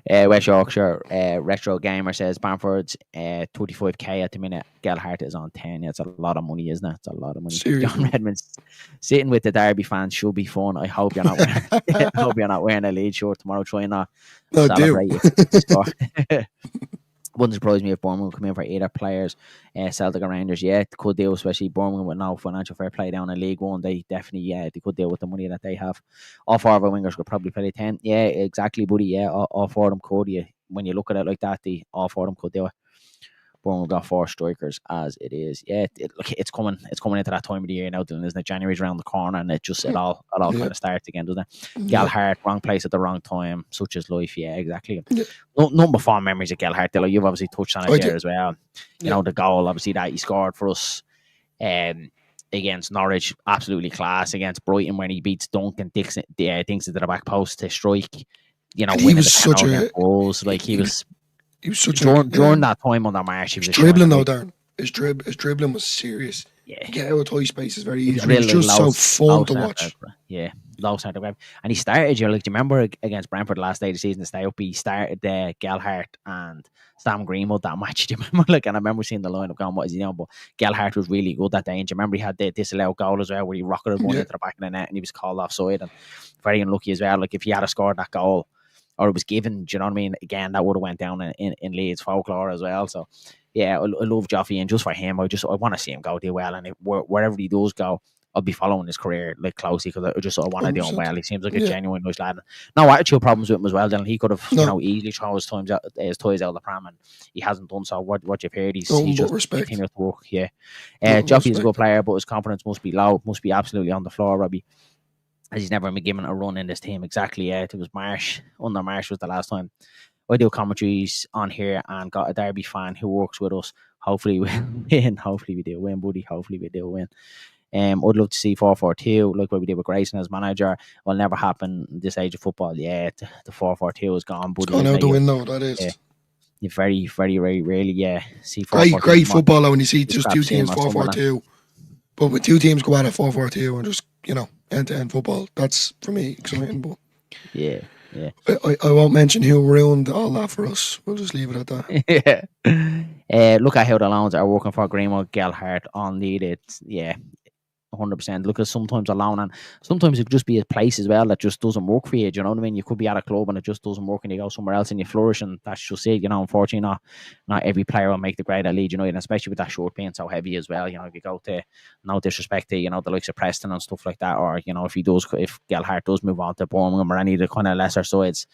Speaker 1: West Yorkshire Retro Gamer says Bamford's 35k at the minute. Gelhardt is on 10. Yeah, it's a lot of money, isn't it? It's a lot of money.
Speaker 2: Seriously.
Speaker 1: John Redmond's sitting with the Derby fans should be fun. I hope you're not wearing, a Leeds shirt tomorrow. Try not celebrate it. Wouldn't surprise me if Bournemouth come in for either players, Celtic or Rangers. Yeah, they could deal, especially Bournemouth with no financial fair play down in League One. They definitely, they could deal with the money that they have. All four of our wingers could probably play 10. Yeah, exactly, buddy. Yeah, all four of them could. When you look at it like that, all four of them could do it. We've got 4 strikers as it is. Yeah, look, it's coming into that time of the year now, Dylan, isn't it? January's around the corner, and it all kind of starts again, doesn't it?
Speaker 2: Yeah.
Speaker 1: Gallagher, wrong place at the wrong time, such as life. Yeah, exactly.
Speaker 2: Yeah.
Speaker 1: Number 4 memories of Gallagher, Dylan. You've obviously touched on it there as well. You
Speaker 2: Yeah.
Speaker 1: know, the goal, obviously, that he scored for us against Norwich, absolutely class. Against Brighton, when he beats Duncan Dixon, Dixon to the back post to strike. You know,
Speaker 2: And
Speaker 1: winning the penalty against Wolves. Like he was
Speaker 2: such
Speaker 1: during that time under Marsh, he was
Speaker 2: dribbling though, Darren. His dribbling was serious.
Speaker 1: Yeah,
Speaker 2: get out of tight spaces very easy.
Speaker 1: And
Speaker 2: it's just so fun to watch.
Speaker 1: Yeah, low centre grab. And he started. Do you remember against Brentford last day of the season to stay up? He started Gelhardt and Sam Greenwood that match. Do you remember? And I remember seeing the lineup going, "What is he doing?" But Gelhardt was really good that day. And do you remember he had the disallowed goal as well, where he rocketed one into the back of the net and he was called offside, and very unlucky as well. Like if he had scored that goal, or it was given, do you know what I mean? Again, that would have went down in Leeds folklore as well. So, yeah, I love Joffrey, and just for him, I want to see him go do well. And wherever he does go, I'll be following his career like closely because I want to do him well. He seems like a genuine nice lad. No attitude problems with him as well. Then he could have easily thrown his toys out of the pram, and he hasn't done so. What you've heard, he's just continued to work. Yeah, Joffrey's a good player, but his confidence must be low. Must be absolutely on the floor, Robbie. As he's never been given a run in this team. Exactly, yeah. It was Marsh. Under Marsh was the last time I do commentaries on here, and got a Derby fan who works with us. Hopefully we win. Hopefully we do win, buddy. Hopefully we do win. I'd love to see 4-4-2, like what we did with Grayson as manager. Will never happen this age of football. Yeah, the 4-4-2 is gone, buddy.
Speaker 2: It's gone out the window, that is.
Speaker 1: Yeah. You very, very, very rarely, see
Speaker 2: 4-4-2. Great football when you see just two teams 4-4-2. But with two teams go out at 4-4-2 and just, end-to-end football, that's, for me, exciting. But
Speaker 1: yeah.
Speaker 2: I won't mention who ruined all that for us. We'll just leave it at
Speaker 1: that. Yeah. Look at how the loans are working for Greenwood, Gelhardt, on lead. It's, 100%. Look at sometimes alone, and sometimes it could just be a place as well that just doesn't work for you. Do you know what I mean? You could be at a club and it just doesn't work, and you go somewhere else and you flourish, and that's just it. Unfortunately, not every player will make the grade at Leeds United, and especially with that short being so heavy as well. If you go to, no disrespect to the likes of Preston and stuff like that, or if Gelhardt does move on to Birmingham or any of the kind of lesser sides,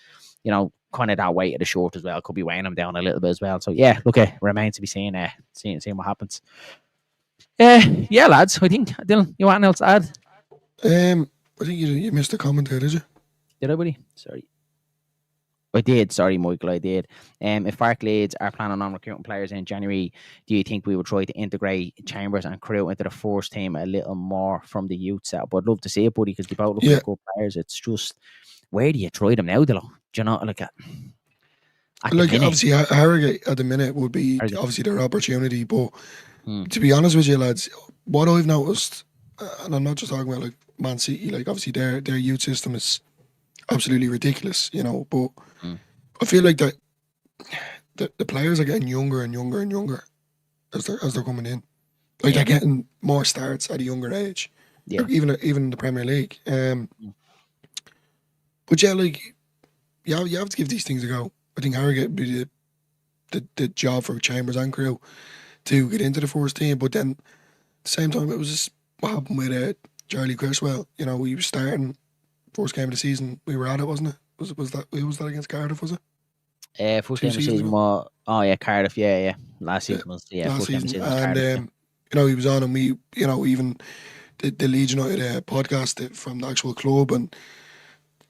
Speaker 1: kind of that weight of the short as well could be weighing him down a little bit as well. So yeah, look, it remains to be seen. Seeing what happens. Yeah, lads. I think, Dylan, you want anything else to add?
Speaker 2: I think you missed a comment there, did you?
Speaker 1: Did I, buddy? Sorry. I did. Sorry, Michael, I did. If Park Leeds are planning on recruiting players in January, do you think we would try to integrate Chambers and Crew into the first team a little more from the youth set? But I'd love to see it, buddy, because they both look like good players. It's just, where do you try them now, Dylan? Do you know,
Speaker 2: obviously, Harrogate at the minute would be obviously their opportunity, but to be honest with you, lads, what I've noticed, and I'm not just talking about like Man City, like obviously their youth system is absolutely ridiculous, but I feel like that the players are getting younger and younger and younger as they're coming in. Like they're getting more starts at a younger age. Yeah. Like even in the Premier League. But yeah, like you have to give these things a go. I think Harrogate would be the job for Chambers and Crew to get into the first team, but then at the same time it was just what happened with Charlie Criswell. We were starting first game of the season. We were at it, wasn't it? Was that against Cardiff? Was it?
Speaker 1: First game of the season was Cardiff. Yeah. Last season was
Speaker 2: last
Speaker 1: season.
Speaker 2: And he was on, and we even the Leeds United podcast from the actual club, and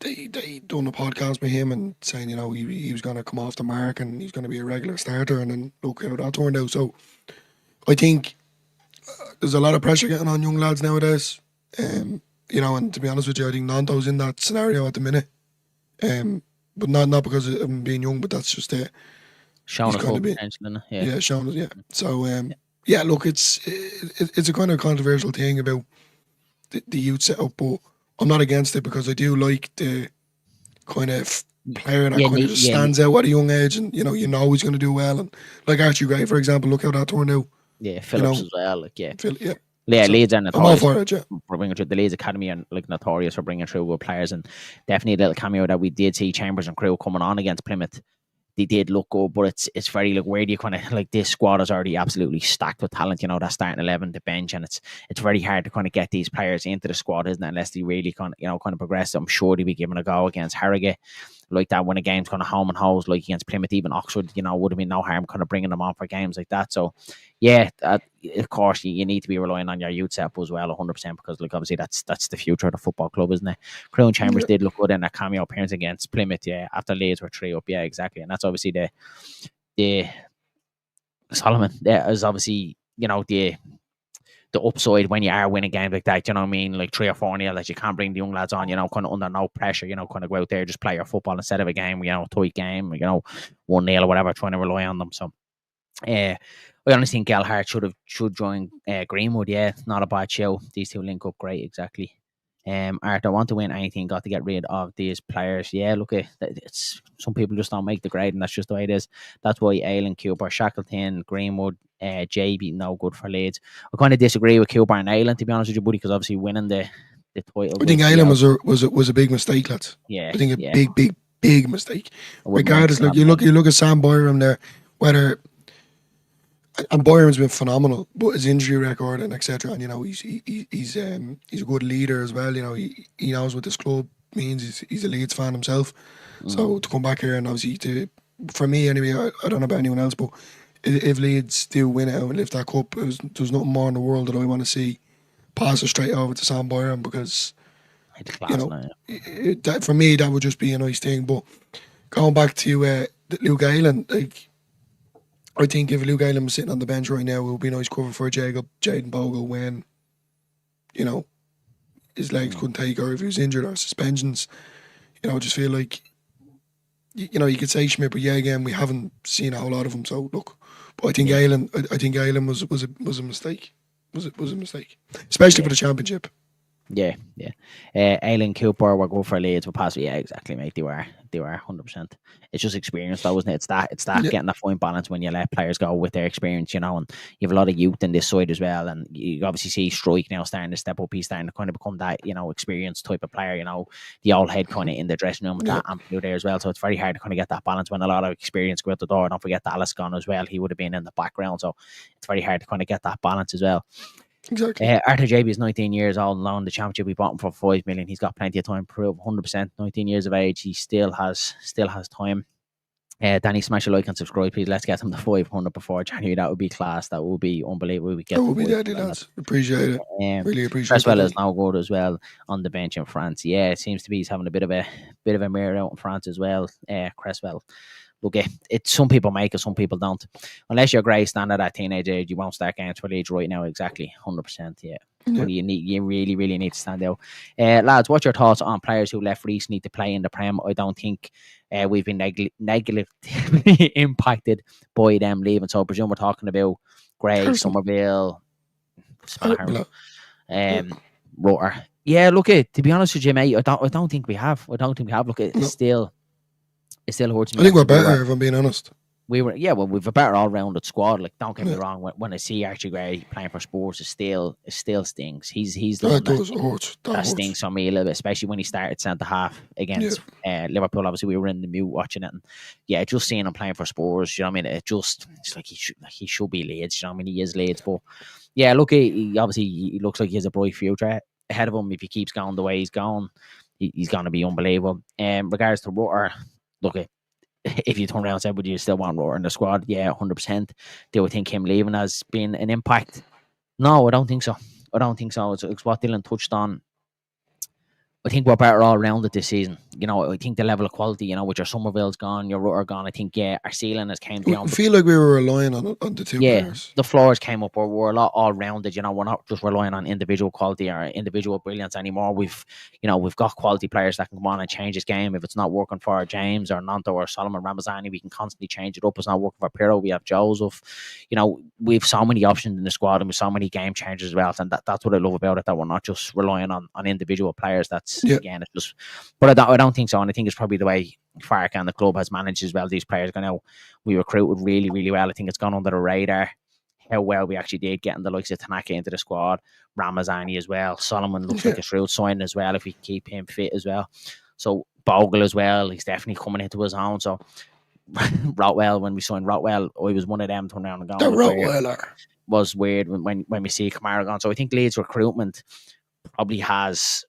Speaker 2: they done a podcast with him and saying he was going to come off the mark and he's going to be a regular starter, and then look how that turned out. So I think there's a lot of pressure getting on young lads nowadays, and to be honest with you, I think Nanto's in that scenario at the minute, but not because of him being young, but that's just it.
Speaker 1: Showing us potential,
Speaker 2: showing us, So look, it's a kind of controversial thing about the youth setup, but I'm not against it because I do like the kind of player that kind of just stands out at a young age, and he's going to do well. And like Archie Gray, for example, look how that turned out.
Speaker 1: Yeah, Phillips as well.
Speaker 2: So,
Speaker 1: Leeds are
Speaker 2: notorious. I'm all for it,
Speaker 1: for bringing through the Leeds Academy, and notorious for bringing through good players. And definitely a little cameo that we did see Chambers and Crew coming on against Plymouth. They did look good, but it's very where do you kind of this squad is already absolutely stacked with talent. That starting 11, the bench, and it's very hard to kind of get these players into the squad, isn't it? Unless they really kind of progress. I'm sure they'll be given a go against Harrogate. like that when a game's kind of home and hose, like against Plymouth, even Oxford, would have been no harm kind of bringing them on for games like that. So, yeah, of course, you need to be relying on your youth setup as well, 100%, because like obviously that's the future of the football club, isn't it? Crown Chambers
Speaker 2: Yeah.
Speaker 1: did look good in a cameo appearance against Plymouth, yeah, after Leeds were 3 up, yeah, exactly, and that's obviously the Solomon. There is obviously the upside when you are winning games like that, you know what I mean? Like 3 or 4 nil that you can't bring the young lads on, kind of under no pressure, kind of go out there, just play your football instead of a game, tight game, 1-0 or whatever, trying to rely on them. So, I honestly think Gelhardt should join Greenwood. Yeah, not a bad show. These two link up great, exactly. Art, I want to win anything, got to get rid of these players. Yeah, look, it's some people just don't make the grade, and that's just the way it is. That's why Aylan, Cooper, Shackleton, Greenwood, JB, no good for Leeds. I kind of disagree with Cooper and Aylan, to be honest with you, buddy, because obviously winning the title
Speaker 2: I think
Speaker 1: was the
Speaker 2: Ireland was a big mistake, lads.
Speaker 1: yeah,
Speaker 2: I think a
Speaker 1: yeah.
Speaker 2: big mistake.
Speaker 1: I wouldn't mind
Speaker 2: Regardless, look,
Speaker 1: Sam
Speaker 2: you look at Sam Byram there, whether and Byram's been phenomenal, but his injury record and etc. And he's a good leader as well. He knows what this club means. He's a Leeds fan himself. So to come back here and obviously for me anyway, I don't know about anyone else, but if Leeds do win it and lift that cup, there's nothing more in the world that I want to see pass it straight over to Sam Byram, because
Speaker 1: it's class now.
Speaker 2: that for me that would just be a nice thing. But going back to Luke Aylan, like, I think if Luke Aylan was sitting on the bench right now, it would be a nice cover for Jaden Bogle when his legs couldn't take, or if he was injured, or suspensions. I just feel like you could say Schmidt, but yeah, again, we haven't seen a whole lot of him. So look, but I think Aylan, I think Aylan was a mistake. Was a mistake, especially for the championship.
Speaker 1: Yeah. Aylan, Cooper were go for Leeds, but pass. Yeah, exactly, mate. They were 100%. It's just experience, though, isn't it? It's that getting that fine balance when you let players go with their experience, and you have a lot of youth in this side as well, and you obviously see Strike now starting to step up. He's starting to kind of become that experienced type of player. The old head kind of in the dressing room with that amplitude there as well. So it's very hard to kind of get that balance when a lot of experience go out the door. Don't forget Dallas gone as well. He would have been in the background, so it's very hard to kind of get that balance as well.
Speaker 2: Exactly.
Speaker 1: Arthur JB is 19 years old and on the championship. We bought him for 5 million. He's got plenty of time to prove. 100%. 19 years of age. He still has time. Danny, smash a like and subscribe, please. Let's get him to 500 before January. That would be class. That would be unbelievable.
Speaker 2: That would be deadly, lads. Appreciate it. Really appreciate it.
Speaker 1: Cresswell is now good as well on the bench in France. Yeah, it seems to be he's having a bit of a mirror out in France as well. Cresswell. Look, it's some people make it, some people don't. Unless you're great standard at teenage age, you won't start games for Leeds right now. Exactly, 100%. Yeah. But you really, really need to stand out. Lads, what's your thoughts on players who left recently to play in the Prem? I don't think we've been negatively impacted by them leaving. So I presume we're talking about Gray, Somerville, Rutter. Yeah, look, to be honest with you, mate, I don't think we have. Look, it still hurts me.
Speaker 2: I think we're better, if I'm being honest.
Speaker 1: We've a better all-rounded squad. Like, don't get me wrong. When I see Archie Gray playing for Spurs, it still stings. He's the one that stings on me a little bit, especially when he started centre half against Liverpool. Obviously, we were in the mute watching it, and just seeing him playing for Spurs, you know what I mean? It's like he should be Leeds. You know what I mean? He is Leeds, but yeah, look, he obviously he looks like he has a bright future ahead of him. If he keeps going the way he's going, he's going to be unbelievable. Regards to Rutter, look, if you turn around and said, would you still want Rutter in the squad? Yeah, 100%. Do I think him leaving has been an impact? No, I don't think so. It's what Dylan touched on. I think we're better all rounded this season. I think the level of quality, with your Somerville's gone, your Rutter gone. I think, our ceiling has came down.
Speaker 2: I feel like we were relying on the two players.
Speaker 1: The floors came up. We're a lot all rounded. We're not just relying on individual quality or individual brilliance anymore. We've got quality players that can come on and change this game. If it's not working for James or Nanto or Solomon Ramazani, we can constantly change it up. It's not working for Pirro. We have Joseph. We've so many options in the squad and with so many game changers as well. And that's what I love about it, that we're not just relying on individual players. Again, it's just, but I don't think so, and I think it's probably the way Farke and the club has managed as well. These players we recruited really, really well. I think it's gone under the radar how well we actually did getting the likes of Tanaka into the squad, Ramazani as well. Solomon looks like a shrewd sign as well if we keep him fit as well. So Bogle as well, he's definitely coming into his own. So Rotwell, when we signed Rotwell, I was one of them turning around and going.
Speaker 2: The Rotweller
Speaker 1: was weird when we see Kamara gone. So I think Leeds recruitment probably has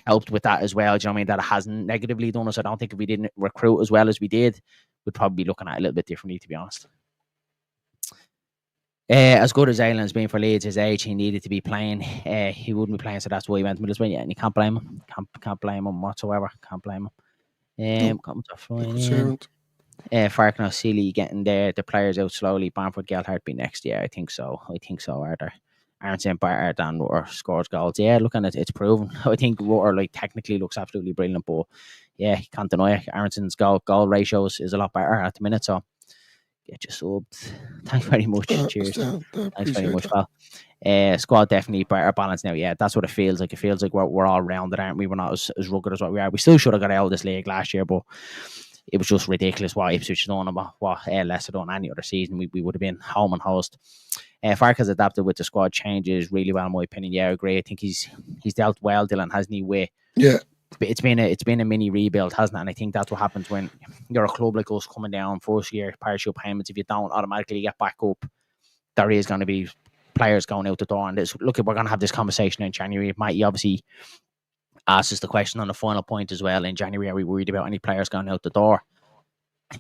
Speaker 1: helped with that as well. Do you know what I mean? That it hasn't negatively done us. I don't think if we didn't recruit as well as we did, we'd probably be looking at it a little bit differently, to be honest. As good as Aylan's been for Leeds, his age, he needed to be playing. He wouldn't be playing, so that's why he went to Middlesbrough. Yeah, and you can't blame him. Can't blame him whatsoever. Can't blame him. Comes to flying in. Farkner, Sealy getting the players out slowly. Bamford, Gelhardt be next year. I think so, Arthur. Aronson, Barter, Dan Rutter scores goals. Yeah, looking at it's proven. I think Rutter like technically looks absolutely brilliant, but yeah, you can't deny it. Aronson's goal ratios is a lot better at the minute, so get you subbed. Thanks very much. Cheers. Thanks very much, pal. Squad definitely better balance now. Yeah, that's what it feels like. It feels like we're all rounded, aren't we? We're not as rugged as what we are. We still should have got out of this league last year, but it was just ridiculous what Ipswich done and what Leicester done any other season. We would have been home and host. Fark has adapted with the squad changes really well, in my opinion. Yeah, I agree. I think he's dealt well, Dylan, hasn't he? It's been a mini rebuild, hasn't it? And I think that's what happens when you're a club like us coming down first year parachute payments. If you don't automatically get back up, there is going to be players going out the door. And look, we're going to have this conversation in January. Matty obviously asked us the question on the final point as well. In January, are we worried about any players going out the door?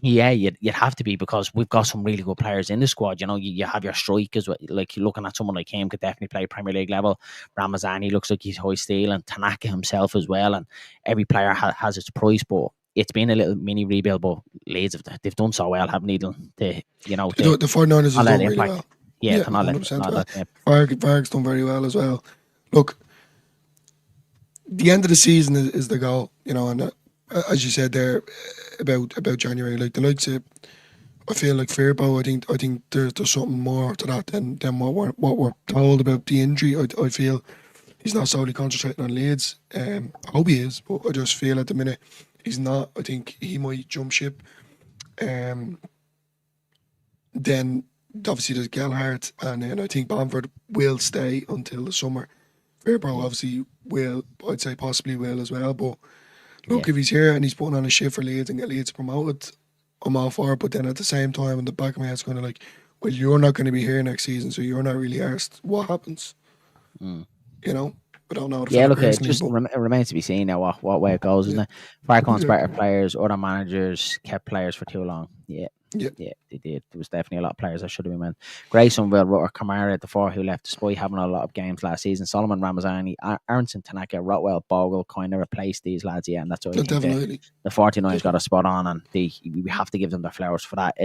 Speaker 1: Yeah, you'd have to be, because we've got some really good players in the squad. You know, you have your strikers, like you're looking at someone like him, could definitely play Premier League level. Ramazani looks like he's high steel, and Tanaka himself as well. And every player has its price, but it's been a little mini rebuild. But Leeds, they've done so well, haven't they? The
Speaker 2: 49ers has done really well.
Speaker 1: Yeah,
Speaker 2: 100%. Fark's done very well as well. Look, the end of the season is the goal, you know, and as you said there about January, like the likes of, I feel like Firpo, I think there's something more to that than what we're told about the injury. I feel he's not solely concentrating on Leeds. I hope he is, but I just feel at the minute he's not. I think he might jump ship. Then obviously there's Gelhardt, and then I think Bamford will stay until the summer. Firpo obviously will, I'd say possibly will as well, but look, if he's here and he's putting on a shift for Leeds and get Leeds promoted, I'm all for it. But then at the same time, in the back of my head, it's kind of like, well, you're not going to be here next season, so you're not really asked what happens. You know, I don't know.
Speaker 1: Yeah, look, it just remains to be seen now what way it goes, isn't it? Farkhan's better players, other managers kept players for too long. Yeah, they did. There was definitely a lot of players that should have been went. Grayson, Rutter, Kamara at the four, who left despite having a lot of games last season. Solomon, Ramazani, Aronson, Tanaka, Rotwell, Bogle kind of replaced these lads. Yeah, and that's why the 49ers got a spot on, and we have to give them their flowers for that.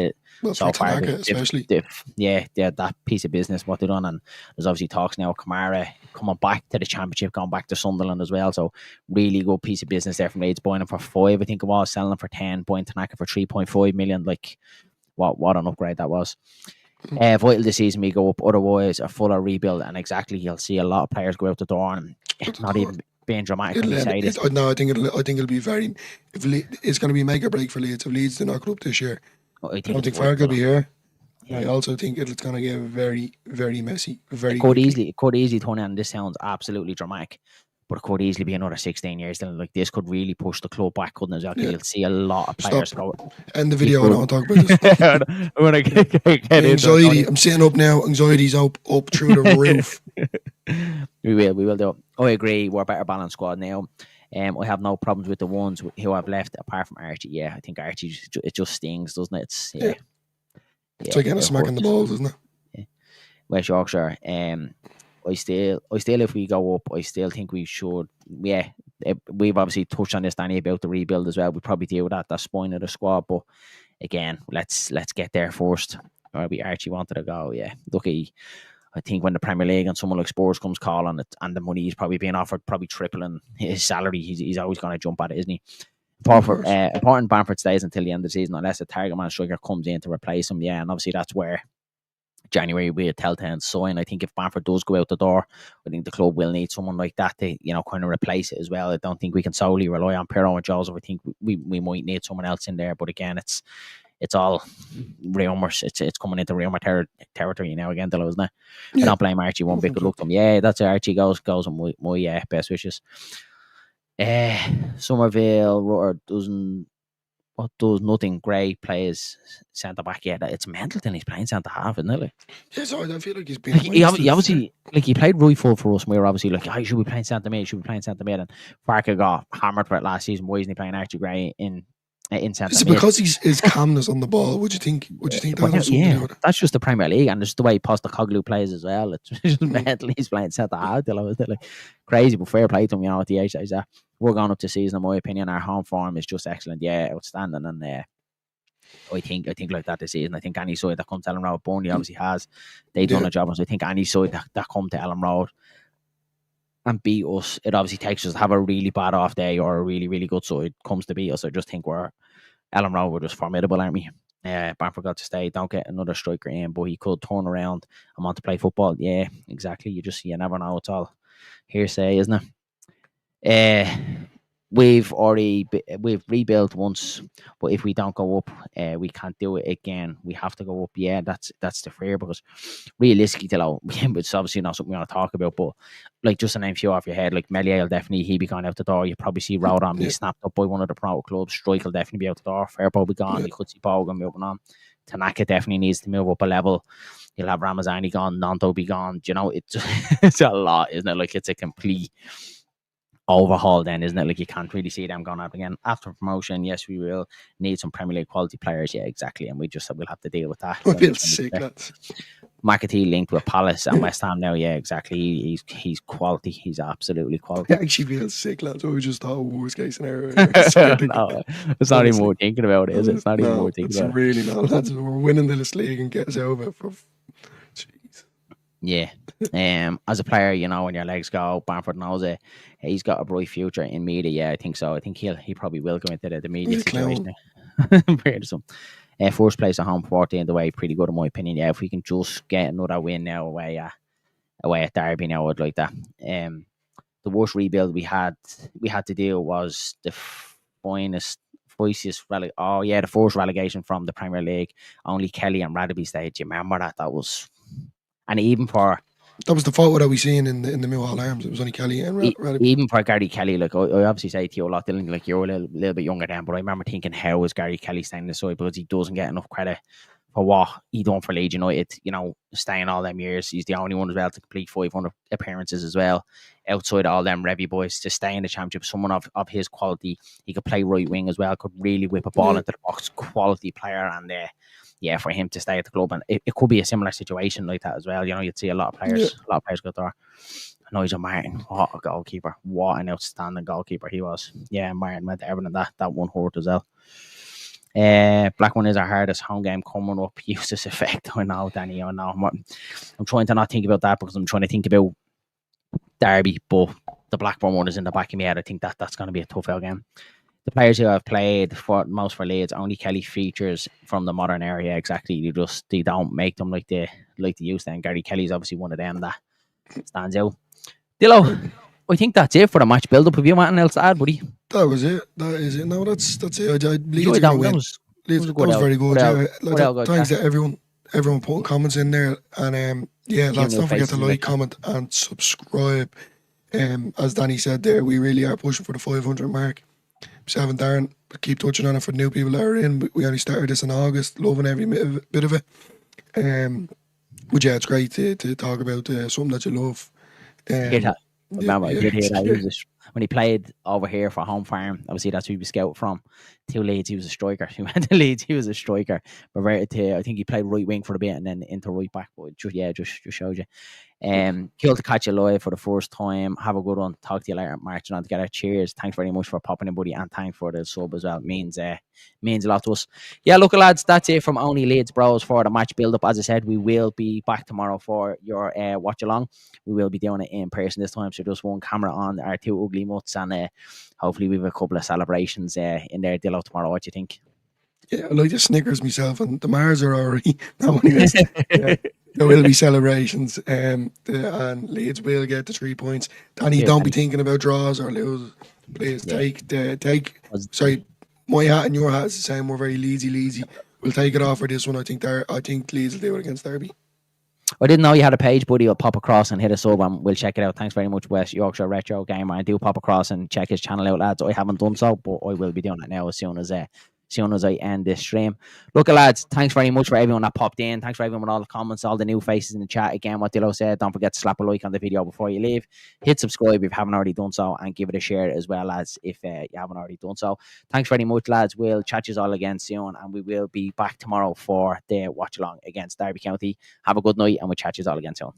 Speaker 2: So far, Tanaka, especially.
Speaker 1: That piece of business, what they've done, and there's obviously talks now of Kamara coming back to the Championship, going back to Sunderland as well. So really good piece of business there from Leeds, buying him for 5, I think it was, selling him for 10, buying Tanaka for 3.5 million. Like, what an upgrade that was. Vital this season we go up, otherwise a fuller rebuild, and exactly you'll see a lot of players go out the door, and not even being dramatic when you say this.
Speaker 2: No, I think it'll be very. It's going to be make or break for Leeds. If Leeds do not go up this year, I don't think Fark will be here. Yeah. I also think it's going to get very, very messy. It could
Speaker 1: easily turn out, and this sounds absolutely dramatic, but it could easily be another 16 years. Then, like, this could really push the club back, couldn't it? You'll see a lot of players go.
Speaker 2: End the video. I don't want to talk about this.
Speaker 1: I want to get
Speaker 2: anxiety. I'm sitting up now. Anxiety's up through the roof.
Speaker 1: We will do it. I agree. We're a better balanced squad now. I have no problems with the ones who have left, apart from Archie. Yeah, I think Archie, it just stings, doesn't it?
Speaker 2: It's like getting a smack in the balls, isn't it?
Speaker 1: Yeah. West Yorkshire. I still, if we go up, I still think we should. Yeah, we've obviously touched on this, Danny, about the rebuild as well. We probably deal with that spine of the squad, but again, let's get there first. Or Archie wanted to go. Yeah, look, I think when the Premier League and someone like Spurs comes calling it, and the money he's probably being offered, probably tripling his salary, he's always going to jump at it, isn't he? Important Bamford stays until the end of the season, unless a target man striker comes in to replace him. Yeah, and obviously that's where January will be a telltale sign. I think if Bamford does go out the door, I think the club will need someone like that to, kind of replace it as well. I don't think we can solely rely on Pirro and Joseph. I think we might need someone else in there. But again, it's all rumours. It's coming into rumour territory now again, though, isn't it? I don't blame Archie one bit. Good luck to him. Yeah, that's it. Archie goes on my best wishes. Somerville, Rutter doesn't what does nothing. Gray plays centre back. Yeah, it's mental. Then he's playing centre half, isn't it? Like,
Speaker 2: Yeah, so I feel like he's been.
Speaker 1: Like, he obviously, like, he played right full for us, and we were obviously like, oh, should be playing centre mid, should be playing centre mid, and Farker got hammered for it last season. Why isn't he playing Archie Gray in centre
Speaker 2: Is it
Speaker 1: mid?
Speaker 2: because his calmness on the ball? Would you think? Would you think that has something to do with it?
Speaker 1: That's just the Premier League, and just the way Postecoglou plays as well. It's just mentally he's playing centre half. Like crazy, but fair play to him. You know, at the age that he's at, we're going up to season. In my opinion, our home form is just excellent. Yeah, outstanding, and I think like that this season. I think any side that comes to Ellen Road, Burnley obviously has. They've done a job. So I think any side that come to Ellen Road and beat us, it obviously takes us to have a really bad off day or a really, really good side comes to beat us. I just think Ellen Road were just formidable, aren't we? Bamford got to stay. Don't get another striker in, but he could turn around and want to play football. Yeah, exactly. You never know. It's all hearsay, isn't it? We've rebuilt once, but if we don't go up, we can't do it again. We have to go up. Yeah, that's the fear, because realistically, it's obviously not something we want to talk about. But like, just to name a few off your head, like Melier will definitely be gone out the door. You probably see Rodon be snapped up by one of the pro clubs. Strike will definitely be out the door. Fairpo be gone. You could see Bogan moving on. Tanaka definitely needs to move up a level. You'll have Ramazani gone. Nanto be gone. You know, it's a lot, isn't it? Like, it's a complete overhaul then, isn't it? Like, you can't really see them going up again after promotion. Yes, we will need some Premier League quality players. Yeah, exactly. And we'll have to deal with that.
Speaker 2: I feel sick, lads.
Speaker 1: McAtee linked with Palace and West Ham now. Yeah, exactly. He's quality. He's absolutely quality.
Speaker 2: I actually feel sick, lads. We just thought worst case scenario.
Speaker 1: No, it's not even more thinking about it, is it? It's not even more thinking about it.
Speaker 2: Really not, lads. We're winning this league and get us over. Jeez.
Speaker 1: Yeah. As a player, you know, when your legs go, Bamford knows it. He's got a bright future in media. Yeah, I think so. I think he probably will go into the media situation. First place at home, 14 the way, pretty good in my opinion. Yeah, if we can just get another win now away at Derby now, I'd like that. The worst rebuild we had to deal was the the first relegation from the Premier League. Only Kelly and Radaby stayed. Do you remember that? That was, and even for.
Speaker 2: That was the photo that we seen in the Millwall Arms. It was only Kelly and Radaby.
Speaker 1: Even for Gary Kelly, like, I obviously say to you a lot, Dylan, like, you're a little bit younger then, but I remember thinking, how is Gary Kelly staying this side? Because he doesn't get enough credit for what he done for Leeds United. You know, staying all them years, he's the only one as well to complete 500 appearances as well. Outside all them Revy boys, to stay in the Championship, someone of his quality, he could play right wing as well, could really whip a ball into the box, quality player, and yeah, for him to stay at the club, and it could be a similar situation like that as well. You know, you'd see a lot of players go there. Nigel Martin, what a goalkeeper! What an outstanding goalkeeper he was. Yeah, Martin went to Everton, and that one hurt as well. Blackburn is our hardest home game coming up. Use this effect. I know, Danny. I know. I'm trying to not think about that because I'm trying to think about Derby, but the Blackburn one is in the back of my head. I think that's going to be a tough game. The players who have played for Leeds, only Kelly features from the modern area. Exactly, they don't make them like they used to. And Gary Kelly's obviously one of them that stands out. Dillo, I think that's it for the match build-up. Have you anything else to add, buddy?
Speaker 2: That was it. That is it. No, that's it. Leeds
Speaker 1: that was
Speaker 2: very good. Thanks to everyone putting comments in there. And lads, don't forget to like, comment, and subscribe. As Danny said there, we really are pushing for the 500 mark. Seven Darren, keep touching on it for new people that are in. We only started this in August, loving every bit of it. But yeah, it's great to talk about something that you love.
Speaker 1: Remember, I did hear that. When he played over here for Home Farm, obviously that's who he was scouted from. To Leeds, he was a striker. He went to Leeds, he was a striker. Reverted to, I think he played right wing for a bit and then into right back. But just showed you. Cool to catch you live for the first time. Have a good one. Talk to you later. Marching on together. Cheers. Thanks very much for popping in, buddy, and thanks for the sub as well. It means a lot to us. Yeah, look, lads, that's it from Only Leeds Bros for the match build up. As I said, we will be back tomorrow for your watch along. We will be doing it in person this time, so just one camera on our two ugly mutts, and hopefully we have a couple of celebrations in there. Dillo tomorrow. What do you think?
Speaker 2: Yeah, I like the Snickers myself, and the Mars are already. There will be celebrations, and Leeds will get the 3 points. Danny, don't be thinking about draws or lose. Please take. Sorry, my hat and your hat is the same. We're very lazy. We'll take it off for this one. I think Leeds will do it against Derby.
Speaker 1: I didn't know you had a page, buddy. I'll pop across and hit us up and we'll check it out. Thanks very much, West Yorkshire Retro Gamer. I do pop across and check his channel out, lads. I haven't done so, but I will be doing it now as soon as soon as I end this stream. Look, lads, thanks very much for everyone that popped in. Thanks for everyone with all the comments, all the new faces in the chat. Again, what Dillo said, don't forget to slap a like on the video before you leave. Hit subscribe if you haven't already done so, and give it a share as well, lads, if you haven't already done so. Thanks very much, lads. We'll chat you all again soon, and we will be back tomorrow for the watch along against Derby County. Have a good night, and we'll chat you all again soon.